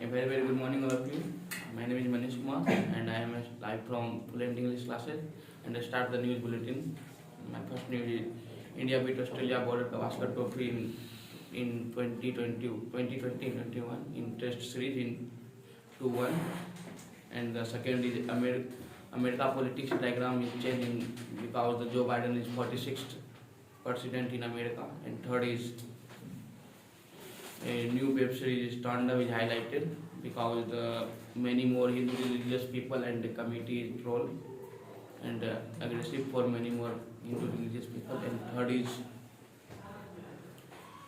A very good morning all of you. My name is Manish Kumar and I am live from Fluent English classes, and I start the news bulletin. My first news is India beat Australia Border Gavaskar Trophy in 2020-21 in Test series in 2-1, and the second is America politics diagram is changing because the Joe Biden is 46th president in America, and third is a new web series Tanda is highlighted because the many more Hindu religious people and the committee is troll and aggressive for many more Hindu religious people. And third is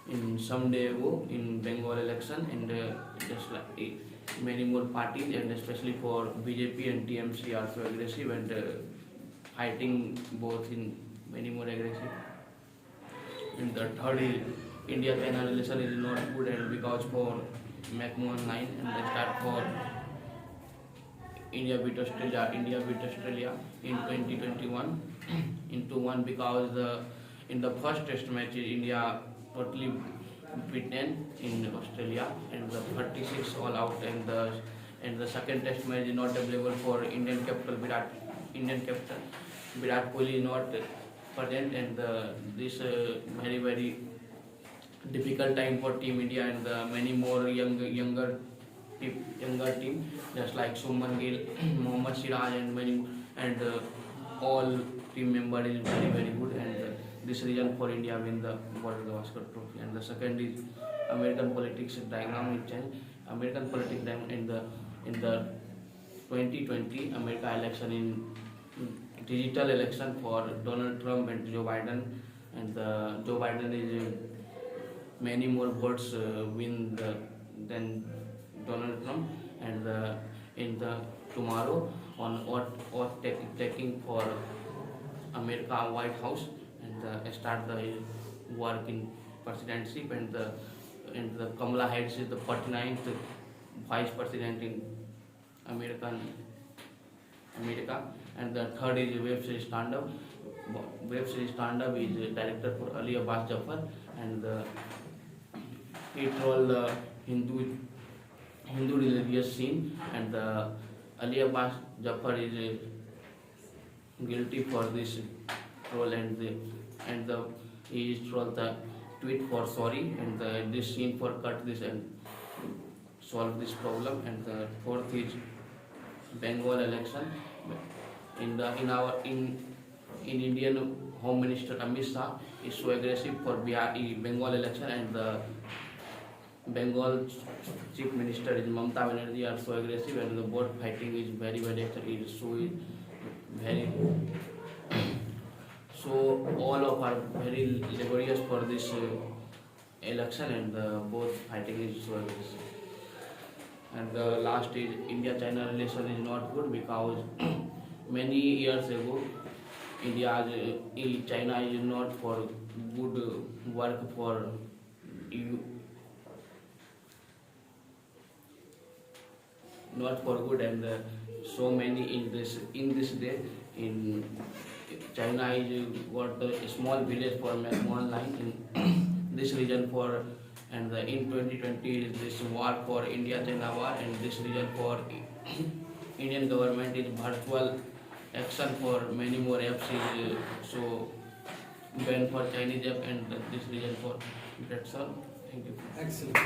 in some day ago in Bengal election, and just like many more parties and especially for BJP and TMC are so aggressive and fighting both in many more aggressive. And the third is India-China relation is not good, and because for McMahon line and they start for India beat Australia in 2021 in 2-1 because in the first test match India totally beaten in Australia and the 36 all out, and the second test match is not available for Indian captain Virat Kohli is not present, and this very difficult time for Team India and many more younger team just like Suman Gill, Mohammad Siraj and many and all team members is very good, and this reason for India win the Border Gavaskar Trophy. And the second is American politics diagram is change. American politics diagram in the 2020 America election in digital election for Donald Trump and Joe Biden, and Joe Biden is many more votes win than Donald Trump, and in the tomorrow on what taking for America White House and start the work in presidency, and the Kamala Harris is the 49th vice president in America, and the third is web series stand up. Web series stand up is director for Ali Abbas Jafar, and he trolled the Hindu religious scene, and Ali Abbas Jafar is guilty for this troll, and he is trolled the tweet for sorry, and this scene for cut this and solve this problem. And the fourth is Bengal election in Indian Home Minister Amit Shah is so aggressive for Bengal election, and the Bengal Chief Minister is Mamata Banerjee are so aggressive, and the both fighting is very so all of are very laborious for this election, and both fighting is so aggressive. And the last is India-China relation is not good because many years ago China is not for good work for not for good, and so many in this day in China is got a small village for McMahon line in this region for, and in 2020 is this war for India-China war, and this region for Indian government is virtual action for many more apps is so ban for Chinese app, and this region for that's all. Thank you. Excellent.